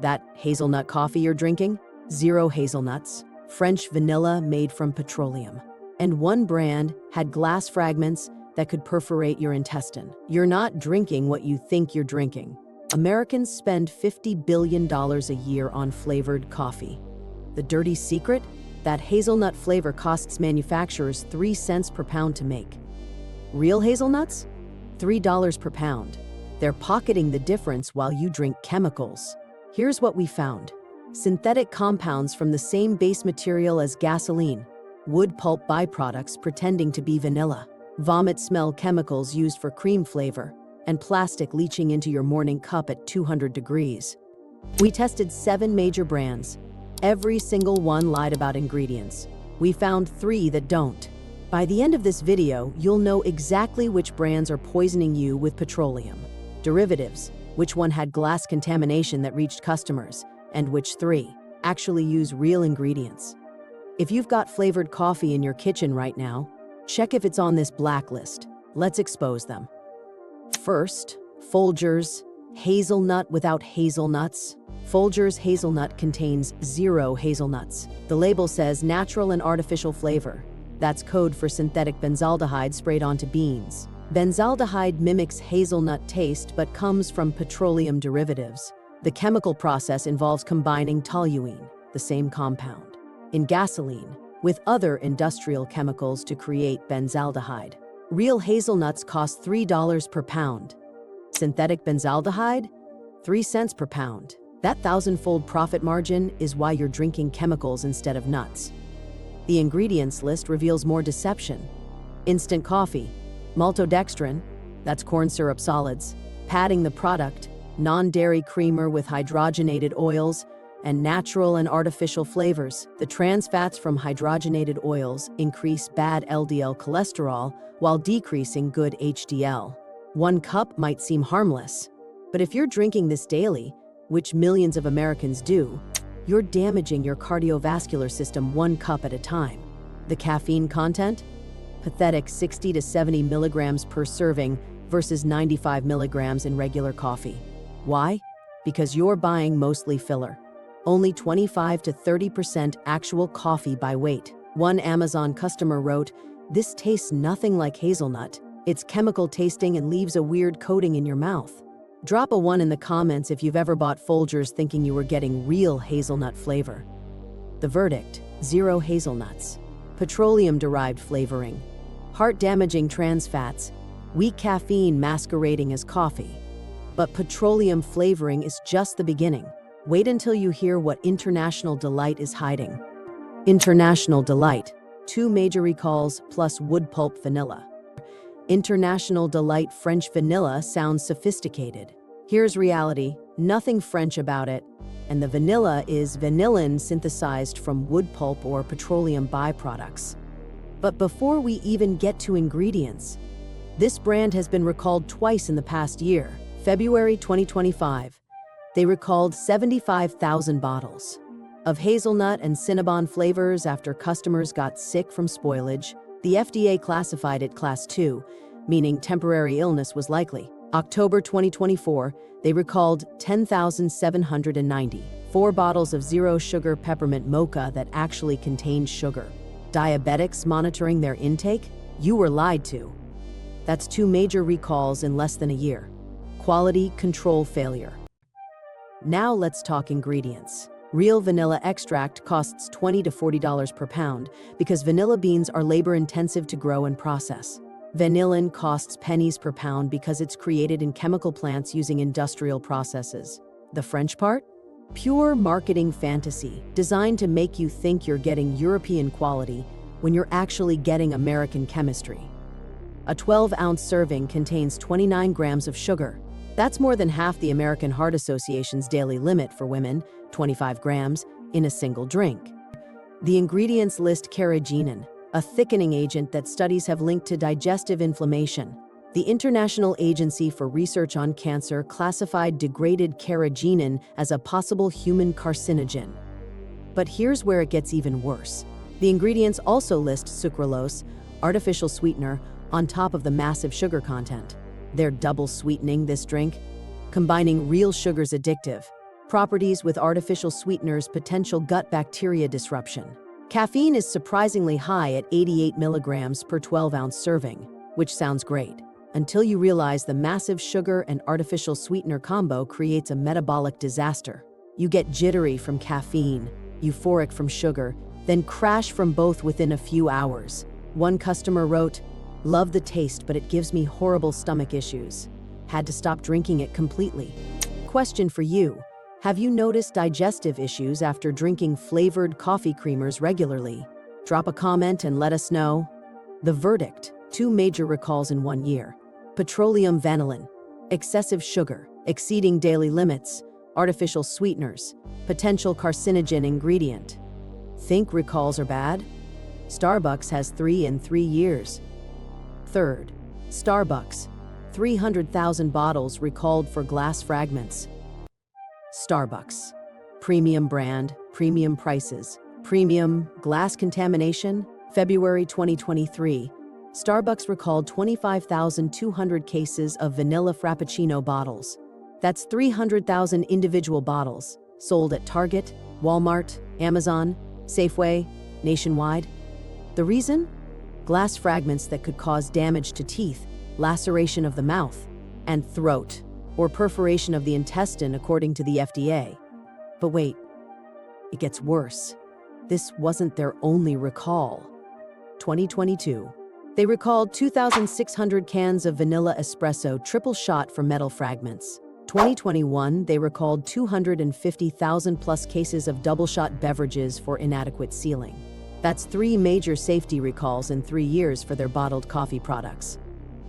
That hazelnut coffee you're drinking? 0 hazelnuts, French vanilla made from petroleum. And one brand had glass fragments that could perforate your intestine. You're not drinking what you think you're drinking. Americans spend $50 billion a year on flavored coffee. The dirty secret? That hazelnut flavor costs manufacturers 3 cents per pound to make. Real hazelnuts? $3 per pound. They're pocketing the difference while you drink chemicals. Here's what we found. Synthetic compounds from the same base material as gasoline, wood pulp byproducts pretending to be vanilla, vomit smell chemicals used for cream flavor, and plastic leaching into your morning cup at 200 degrees. We tested 7 major brands. Every single one lied about ingredients. We found 3 that don't. By the end of this video, you'll know exactly which brands are poisoning you with petroleum, derivatives, which one had glass contamination that reached customers, and which 3 actually use real ingredients. If you've got flavored coffee in your kitchen right now, check if it's on this blacklist. Let's expose them. First, Folgers, hazelnut without hazelnuts. Folgers hazelnut contains 0 hazelnuts. The label says natural and artificial flavor. That's code for synthetic benzaldehyde sprayed onto beans. Benzaldehyde mimics hazelnut taste but comes from petroleum derivatives. The chemical process involves combining toluene, the same compound, in gasoline, with other industrial chemicals to create benzaldehyde. Real hazelnuts cost $3 per pound. Synthetic benzaldehyde? 3 cents per pound. That 1,000-fold profit margin is why you're drinking chemicals instead of nuts. The ingredients list reveals more deception. Instant coffee, maltodextrin, that's corn syrup solids, padding the product, non-dairy creamer with hydrogenated oils, and natural and artificial flavors. The trans fats from hydrogenated oils increase bad LDL cholesterol while decreasing good HDL. 1 cup might seem harmless, but if you're drinking this daily, which millions of Americans do, you're damaging your cardiovascular system 1 cup at a time. The caffeine content? Pathetic 60 to 70 milligrams per serving versus 95 milligrams in regular coffee. Why? Because you're buying mostly filler. Only 25 to 30% actual coffee by weight. One Amazon customer wrote, "This tastes nothing like hazelnut. It's chemical tasting and leaves a weird coating in your mouth." Drop a 1 in the comments if you've ever bought Folgers thinking you were getting real hazelnut flavor. The verdict: 0 hazelnuts. Petroleum-derived flavoring. Heart-damaging trans fats. Weak caffeine masquerading as coffee. But petroleum flavoring is just the beginning. Wait until you hear what International Delight is hiding. International Delight. 2 major recalls plus wood pulp vanilla. International Delight French vanilla sounds sophisticated. Here's reality, nothing French about it, and the vanilla is vanillin synthesized from wood pulp or petroleum byproducts. But before we even get to ingredients, this brand has been recalled twice in the past year. February 2025, they recalled 75,000 bottles of hazelnut and Cinnabon flavors after customers got sick from spoilage. The FDA classified it Class 2, meaning temporary illness was likely. October 2024, they recalled 10,790, 4 bottles of zero-sugar peppermint mocha that actually contained sugar. Diabetics monitoring their intake? You were lied to. That's 2 major recalls in less than a year. Quality control failure. Now let's talk ingredients. Real vanilla extract costs $20 to $40 per pound because vanilla beans are labor-intensive to grow and process. Vanillin costs pennies per pound because it's created in chemical plants using industrial processes. The French part? Pure marketing fantasy, designed to make you think you're getting European quality when you're actually getting American chemistry. A 12-ounce serving contains 29 grams of sugar. That's more than half the American Heart Association's daily limit for women, 25 grams, in a single drink. The ingredients list carrageenan, a thickening agent that studies have linked to digestive inflammation. The International Agency for Research on Cancer classified degraded carrageenan as a possible human carcinogen. But here's where it gets even worse. The ingredients also list sucralose, artificial sweetener, on top of the massive sugar content. They're double sweetening this drink, combining real sugar's addictive, Properties with artificial sweeteners, potential gut bacteria disruption. Caffeine is surprisingly high at 88 milligrams per 12-ounce serving, which sounds great, until you realize the massive sugar and artificial sweetener combo creates a metabolic disaster. You get jittery from caffeine, euphoric from sugar, then crash from both within a few hours. One customer wrote, "Love the taste, but it gives me horrible stomach issues. Had to stop drinking it completely." Question for you. Have you noticed digestive issues after drinking flavored coffee creamers regularly? Drop a comment and let us know. The verdict: 2 major recalls in 1 year. Petroleum vanillin, excessive sugar, exceeding daily limits, artificial sweeteners, potential carcinogen ingredient. Think recalls are bad? Starbucks has 3 in 3 years. Third, Starbucks, 300,000 bottles recalled for glass fragments. Starbucks, premium brand, premium prices, premium glass contamination. February 2023, Starbucks recalled 25,200 cases of vanilla Frappuccino bottles. That's 300,000 individual bottles, sold at Target, Walmart, Amazon, Safeway, nationwide. The reason? Glass fragments that could cause damage to teeth, laceration of the mouth, and throat, or perforation of the intestine, according to the FDA. But wait, it gets worse. This wasn't their only recall. 2022, they recalled 2,600 cans of vanilla espresso triple shot for metal fragments. 2021, they recalled 250,000 plus cases of double shot beverages for inadequate sealing. That's 3 major safety recalls in 3 years for their bottled coffee products.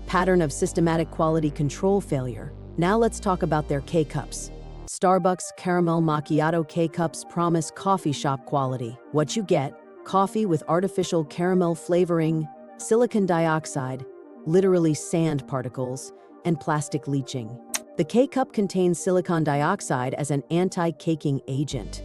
Pattern of systematic quality control failure. Now let's talk about their K-Cups. Starbucks Caramel Macchiato K-Cups promise coffee shop quality. What you get: coffee with artificial caramel flavoring, silicon dioxide, literally sand particles, and plastic leaching. The K-Cup contains silicon dioxide as an anti-caking agent.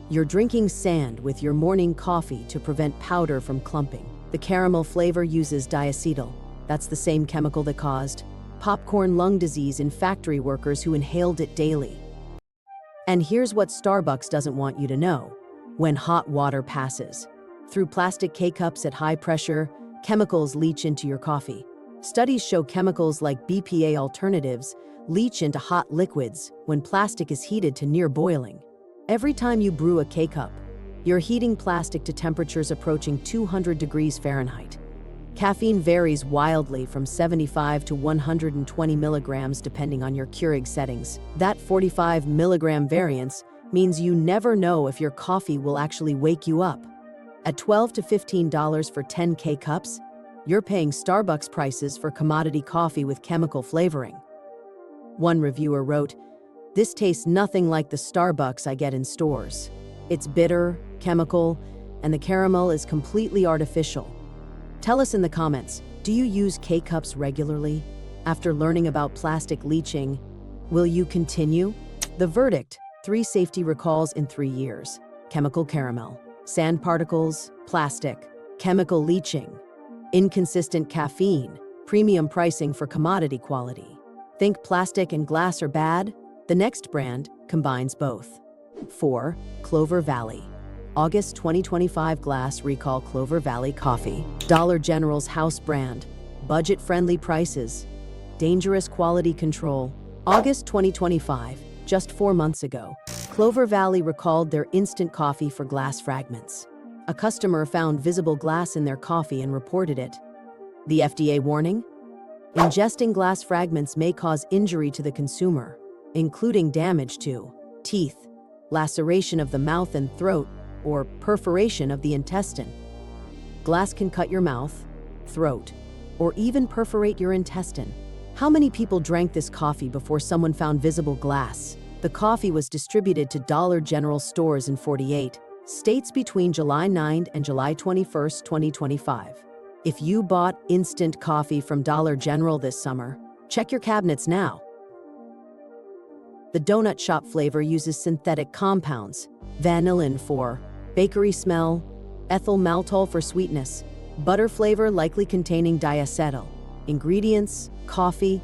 You're drinking sand with your morning coffee to prevent powder from clumping. The caramel flavor uses diacetyl. That's the same chemical that caused popcorn lung disease in factory workers who inhaled it daily. And here's what Starbucks doesn't want you to know. When hot water passes through plastic K-Cups at high pressure, chemicals leach into your coffee. Studies show chemicals like BPA alternatives leach into hot liquids when plastic is heated to near boiling. Every time you brew a K-Cup, you're heating plastic to temperatures approaching 200 degrees Fahrenheit. Caffeine varies wildly from 75 to 120 milligrams depending on your Keurig settings. That 45 milligram variance means you never know if your coffee will actually wake you up. At $12 to $15 for 10 K-Cups, you're paying Starbucks prices for commodity coffee with chemical flavoring. One reviewer wrote, "This tastes nothing like the Starbucks I get in stores. It's bitter, chemical, and the caramel is completely artificial." Tell us in the comments, do you use K-Cups regularly? After learning about plastic leaching, will you continue? The verdict: 3 safety recalls in 3 years. Chemical caramel, sand particles, plastic, chemical leaching, inconsistent caffeine, premium pricing for commodity quality. Think plastic and glass are bad? The next brand combines both. 4. Clover Valley. August 2025 glass recall Clover Valley Coffee. Dollar General's house brand. Budget-friendly prices. Dangerous quality control. August 2025, just 4 months ago, Clover Valley recalled their instant coffee for glass fragments. A customer found visible glass in their coffee and reported it. The FDA warning? Ingesting glass fragments may cause injury to the consumer, including damage to teeth, laceration of the mouth and throat, or perforation of the intestine. Glass can cut your mouth, throat, or even perforate your intestine. How many people drank this coffee before someone found visible glass? The coffee was distributed to Dollar General stores in 48 states between July 9 and July 21, 2025. If you bought instant coffee from Dollar General this summer, check your cabinets now. The donut shop flavor uses synthetic compounds: vanillin for bakery smell, ethyl maltol for sweetness, butter flavor likely containing diacetyl. Ingredients: coffee,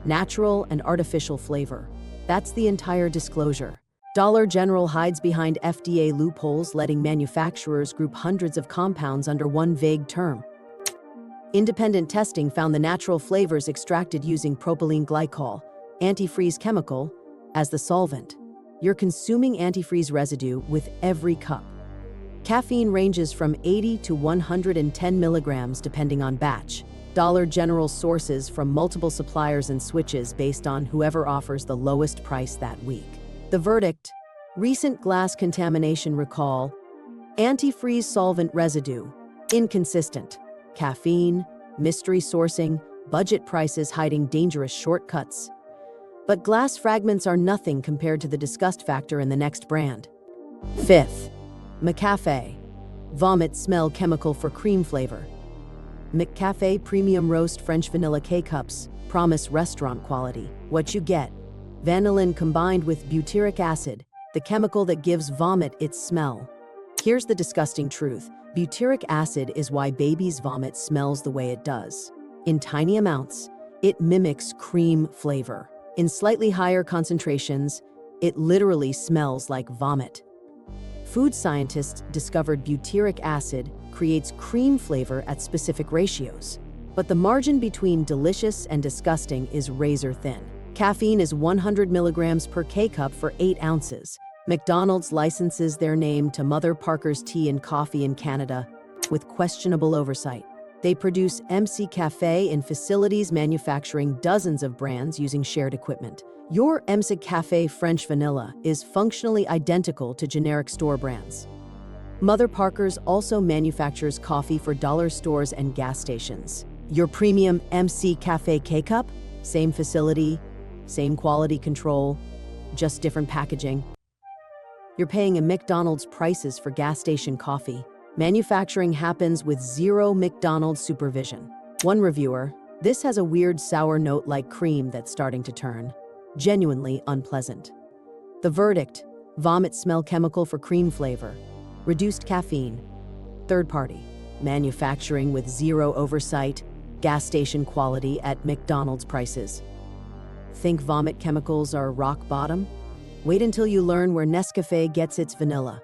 natural and artificial flavor. That's the entire disclosure. Dollar General hides behind FDA loopholes, letting manufacturers group hundreds of compounds under one vague term. Independent testing found the natural flavors extracted using propylene glycol, antifreeze chemical, as the solvent. You're consuming antifreeze residue with every cup. Caffeine ranges from 80 to 110 milligrams depending on batch. Dollar General sources from multiple suppliers and switches based on whoever offers the lowest price that week. The verdict: recent glass contamination recall, antifreeze solvent residue, inconsistent, caffeine, mystery sourcing, budget prices hiding dangerous shortcuts. But glass fragments are nothing compared to the disgust factor in the next brand. Fifth, McCafe, vomit smell chemical for cream flavor. McCafe Premium Roast French Vanilla K-Cups promise restaurant quality. What you get: vanillin combined with butyric acid, the chemical that gives vomit its smell. Here's the disgusting truth: butyric acid is why baby's vomit smells the way it does. In tiny amounts, it mimics cream flavor. In slightly higher concentrations, it literally smells like vomit. Food scientists discovered butyric acid creates cream flavor at specific ratios, but the margin between delicious and disgusting is razor thin. Caffeine is 100 milligrams per K-cup for 8 ounces. McDonald's licenses their name to Mother Parker's Tea and Coffee in Canada with questionable oversight. They produce MC Café in facilities manufacturing dozens of brands using shared equipment. Your MC Café French Vanilla is functionally identical to generic store brands. Mother Parker's also manufactures coffee for dollar stores and gas stations. Your premium MC Café K-Cup? Same facility, same quality control, just different packaging. You're paying a McDonald's prices for gas station coffee. Manufacturing happens with zero McDonald's supervision. One reviewer: this has a weird sour note like cream that's starting to turn. Genuinely unpleasant. The verdict: vomit smell chemical for cream flavor. Reduced caffeine. Third party. Manufacturing with zero oversight. Gas station quality at McDonald's prices. Think vomit chemicals are rock bottom? Wait until you learn where Nescafé gets its vanilla.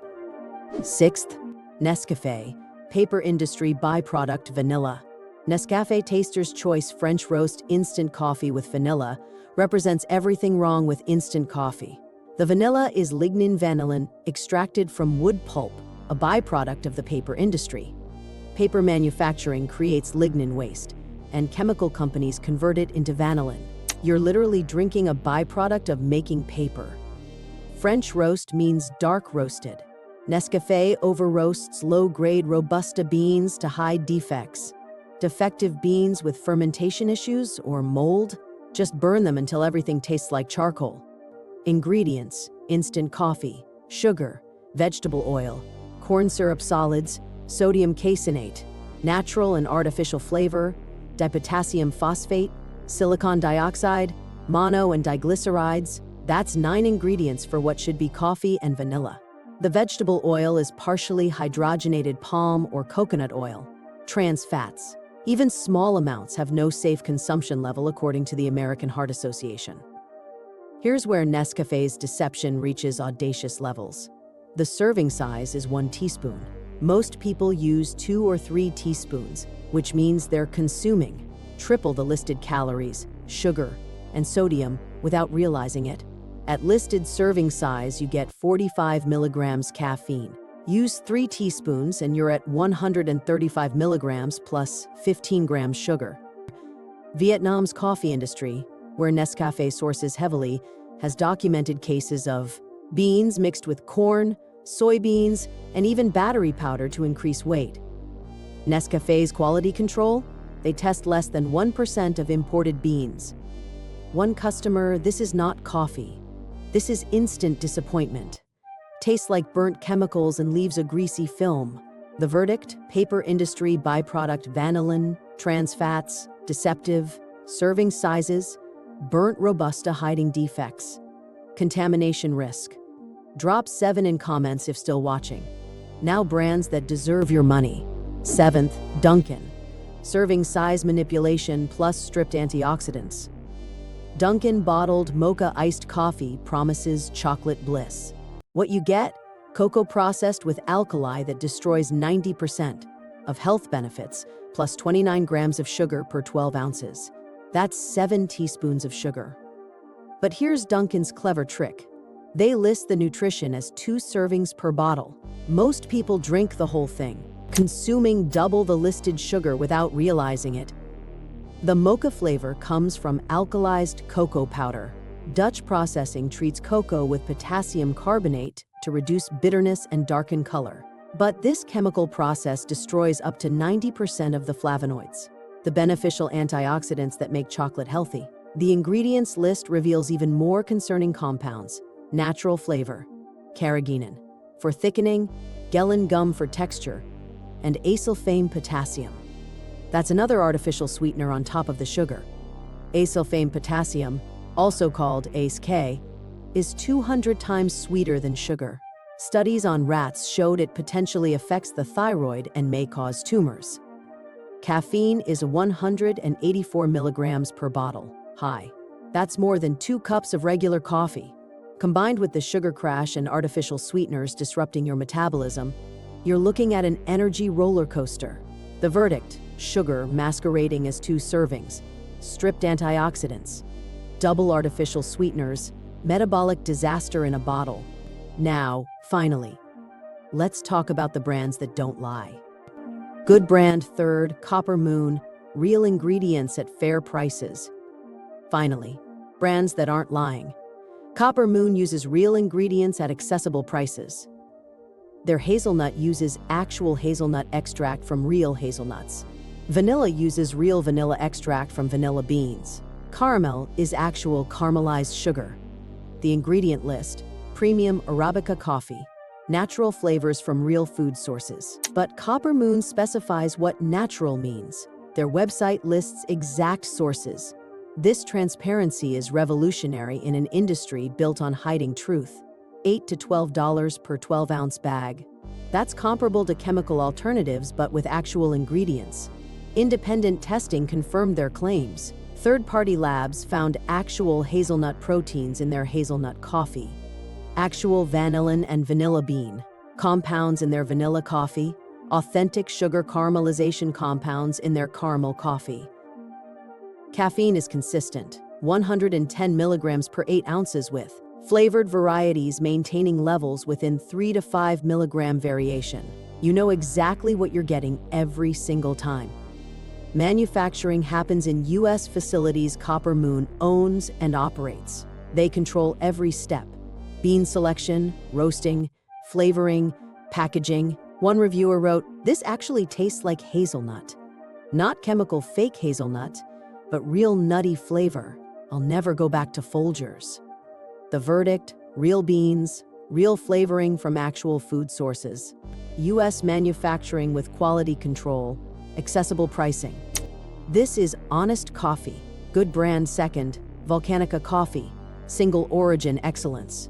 Sixth, Nescafé, paper industry byproduct vanilla. Nescafé Taster's Choice French Roast Instant Coffee with Vanilla represents everything wrong with instant coffee. The vanilla is lignin vanillin extracted from wood pulp, a byproduct of the paper industry. Paper manufacturing creates lignin waste, and chemical companies convert it into vanillin. You're literally drinking a byproduct of making paper. French roast means dark roasted. Nescafé over-roasts low-grade Robusta beans to hide defects. Defective beans with fermentation issues or mold? Just burn them until everything tastes like charcoal. Ingredients: instant coffee, sugar, vegetable oil, corn syrup solids, sodium caseinate, natural and artificial flavor, dipotassium phosphate, silicon dioxide, mono and diglycerides. That's 9 ingredients for what should be coffee and vanilla. The vegetable oil is partially hydrogenated palm or coconut oil. Trans fats. Even small amounts have no safe consumption level according to the American Heart Association. Here's where Nescafé's deception reaches audacious levels. The serving size is 1 teaspoon. Most people use 2 or 3 teaspoons, which means they're consuming triple the listed calories, sugar, and sodium without realizing it. At listed serving size, you get 45 milligrams caffeine. Use 3 teaspoons and you're at 135 milligrams plus 15 grams sugar. Vietnam's coffee industry, where Nescafé sources heavily, has documented cases of beans mixed with corn, soybeans, and even battery powder to increase weight. Nescafé's quality control? They test less than 1% of imported beans. One customer: this is not coffee. This is instant disappointment. Tastes like burnt chemicals and leaves a greasy film. The verdict: paper industry byproduct vanillin, trans fats, deceptive, serving sizes, burnt Robusta hiding defects. Contamination risk. Drop 7 in comments if still watching. Now brands that deserve your money. 7th, Dunkin'. Serving size manipulation plus stripped antioxidants. Dunkin' bottled mocha iced coffee promises chocolate bliss. What you get? Cocoa processed with alkali that destroys 90% of health benefits, plus 29 grams of sugar per 12 ounces. That's 7 teaspoons of sugar. But here's Dunkin's clever trick. They list the nutrition as 2 servings per bottle. Most people drink the whole thing, consuming double the listed sugar without realizing it. The mocha flavor comes from alkalized cocoa powder. Dutch processing treats cocoa with potassium carbonate to reduce bitterness and darken color. But this chemical process destroys up to 90% of the flavonoids, the beneficial antioxidants that make chocolate healthy. The ingredients list reveals even more concerning compounds. Natural flavor, carrageenan for thickening, gellan gum for texture, and acesulfame potassium. That's another artificial sweetener on top of the sugar. Acesulfame potassium, also called ACE-K, is 200 times sweeter than sugar. Studies on rats showed it potentially affects the thyroid and may cause tumors. Caffeine is 184 milligrams per bottle. High. That's more than 2 cups of regular coffee. Combined with the sugar crash and artificial sweeteners disrupting your metabolism, you're looking at an energy roller coaster. The verdict: sugar masquerading as 2 servings, stripped antioxidants, double artificial sweeteners, metabolic disaster in a bottle. Now, finally, let's talk about the brands that don't lie. Good brand third, Copper Moon, real ingredients at fair prices. Finally, brands that aren't lying. Copper Moon uses real ingredients at accessible prices. Their hazelnut uses actual hazelnut extract from real hazelnuts. Vanilla uses real vanilla extract from vanilla beans. Caramel is actual caramelized sugar. The ingredient list: premium Arabica coffee, natural flavors from real food sources. But Copper Moon specifies what natural means. Their website lists exact sources. This transparency is revolutionary in an industry built on hiding truth. $8 to $12 per 12-ounce bag. That's comparable to chemical alternatives but with actual ingredients. Independent testing confirmed their claims. Third-party labs found actual hazelnut proteins in their hazelnut coffee, actual vanillin and vanilla bean compounds in their vanilla coffee, authentic sugar caramelization compounds in their caramel coffee. Caffeine is consistent, 110 milligrams per 8 ounces with flavored varieties maintaining levels within 3 to 5 milligram variation. You know exactly what you're getting every single time. Manufacturing happens in U.S. facilities Copper Moon owns and operates. They control every step: bean selection, roasting, flavoring, packaging. One reviewer wrote, "This actually tastes like hazelnut. Not chemical fake hazelnut, but real nutty flavor. I'll never go back to Folgers." The verdict: real beans, real flavoring from actual food sources. U.S. manufacturing with quality control, accessible pricing. This is honest coffee. Good brand second, Volcanica coffee, single origin excellence.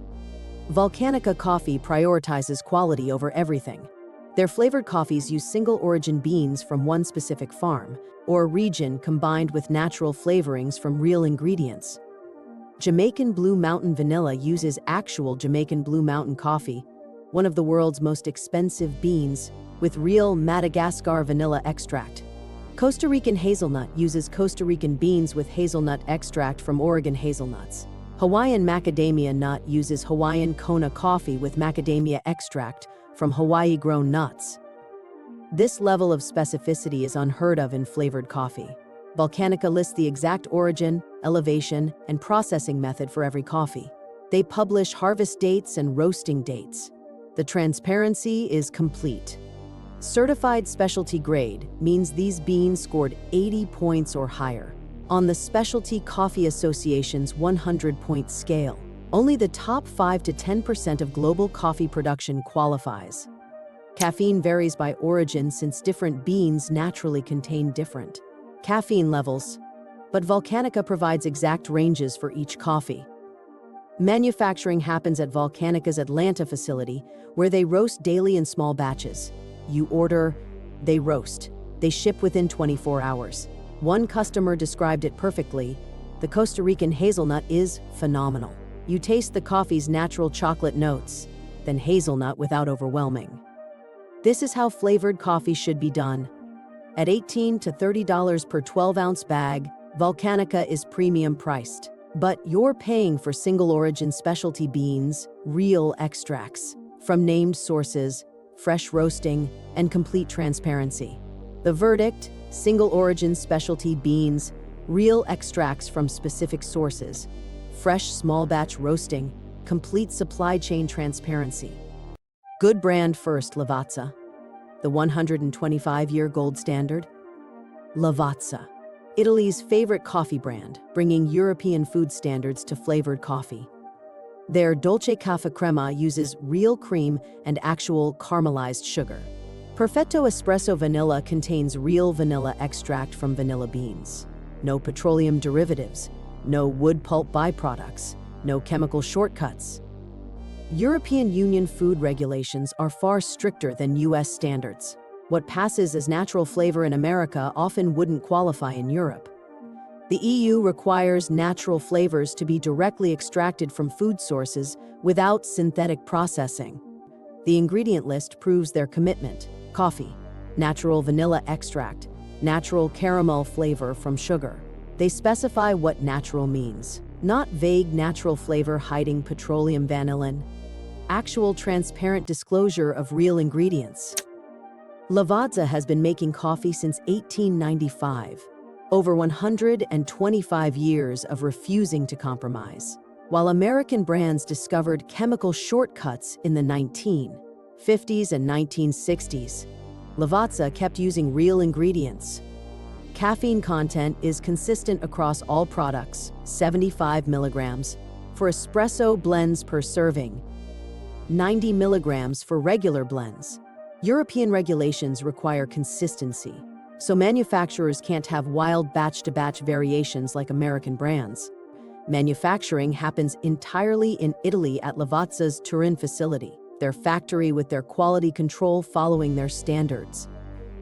Volcanica coffee prioritizes quality over everything. Their flavored coffees use single origin beans from one specific farm or region combined with natural flavorings from real ingredients. Jamaican Blue Mountain Vanilla uses actual Jamaican Blue Mountain coffee, one of the world's most expensive beans, with real Madagascar vanilla extract. Costa Rican Hazelnut uses Costa Rican beans with hazelnut extract from Oregon hazelnuts. Hawaiian Macadamia Nut uses Hawaiian Kona coffee with macadamia extract from Hawaii-grown nuts. This level of specificity is unheard of in flavored coffee. Volcanica lists the exact origin, elevation, and processing method for every coffee. They publish harvest dates and roasting dates. The transparency is complete. Certified specialty grade means these beans scored 80 points or higher on the Specialty Coffee Association's 100-point scale. Only the top 5 to 10% of global coffee production qualifies. Caffeine varies by origin since different beans naturally contain different caffeine levels, but Volcanica provides exact ranges for each coffee. Manufacturing happens at Volcanica's Atlanta facility, where they roast daily in small batches. You order, they roast. They ship within 24 hours. One customer described it perfectly: The Costa Rican hazelnut is phenomenal. You taste the coffee's natural chocolate notes, then hazelnut without overwhelming. This is how flavored coffee should be done. At $18 to $30 per 12-ounce bag, Volcanica is premium priced. But you're paying for single-origin specialty beans, real extracts, from named sources, fresh roasting, and complete transparency. The verdict: single-origin specialty beans, real extracts from specific sources, fresh small-batch roasting, complete supply chain transparency. Good brand first, Lavazza. The 125-year gold standard? Lavazza, Italy's favorite coffee brand, bringing European food standards to flavored coffee. Their Dolce Caffè Crema uses real cream and actual caramelized sugar. Perfetto Espresso Vanilla contains real vanilla extract from vanilla beans. No petroleum derivatives, no wood pulp byproducts, no chemical shortcuts. European Union food regulations are far stricter than US standards. What passes as natural flavor in America often wouldn't qualify in Europe. The EU requires natural flavors to be directly extracted from food sources without synthetic processing. The ingredient list proves their commitment: coffee, natural vanilla extract, natural caramel flavor from sugar. They specify what natural means, not vague natural flavor hiding petroleum vanillin. Actual transparent disclosure of real ingredients. Lavazza has been making coffee since 1895. Over 125 years of refusing to compromise. While American brands discovered chemical shortcuts in the 1950s and 1960s, Lavazza kept using real ingredients. Caffeine content is consistent across all products, 75 milligrams for espresso blends per serving, 90 milligrams for regular blends. European regulations require consistency, so manufacturers can't have wild batch-to-batch variations like American brands. Manufacturing happens entirely in Italy at Lavazza's Turin facility, their factory with their quality control following their standards.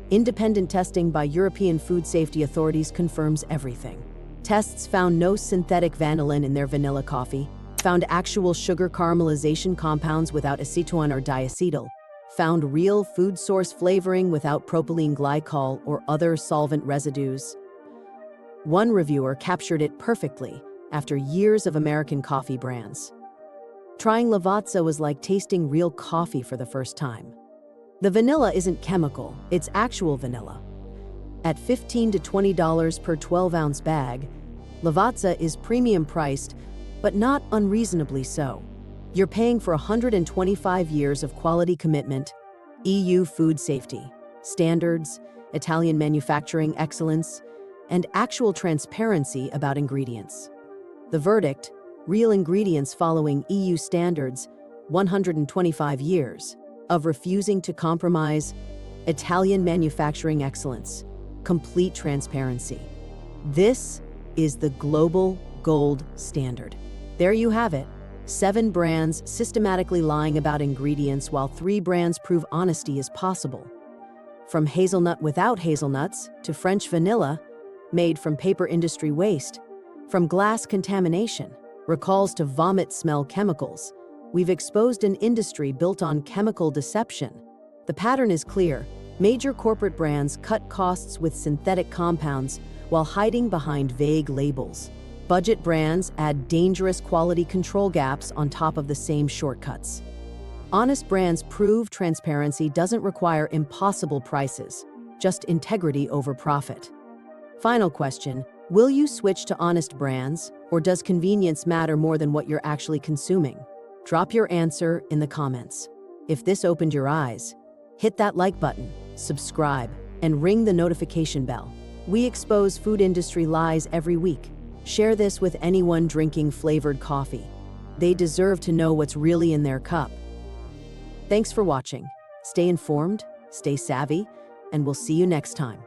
Independent testing by European food safety authorities confirms everything. Tests found no synthetic vanillin in their vanilla coffee, found actual sugar caramelization compounds without acetone or diacetyl, found real food source flavoring without propylene glycol or other solvent residues. One reviewer captured it perfectly after years of American coffee brands. Trying Lavazza was like tasting real coffee for the first time. The vanilla isn't chemical, it's actual vanilla. At $15 to $20 per 12-ounce bag, Lavazza is premium priced, but not unreasonably so. You're paying for 125 years of quality commitment, EU food safety, standards, Italian manufacturing excellence, and actual transparency about ingredients. The verdict: real ingredients following EU standards, 125 years of refusing to compromise, Italian manufacturing excellence, complete transparency. This is the global gold standard. There you have it. 7 brands systematically lying about ingredients while 3 brands prove honesty is possible. From hazelnut without hazelnuts to French vanilla, made from paper industry waste, from glass contamination, recalls to vomit smell chemicals, we've exposed an industry built on chemical deception. The pattern is clear. Major corporate brands cut costs with synthetic compounds while hiding behind vague labels. Budget brands add dangerous quality control gaps on top of the same shortcuts. Honest brands prove transparency doesn't require impossible prices, just integrity over profit. Final question: will you switch to honest brands, or does convenience matter more than what you're actually consuming? Drop your answer in the comments. If this opened your eyes, hit that like button, subscribe, and ring the notification bell. We expose food industry lies every week. Share this with anyone drinking flavored coffee. They deserve to know what's really in their cup. Thanks for watching. Stay informed, stay savvy, and we'll see you next time.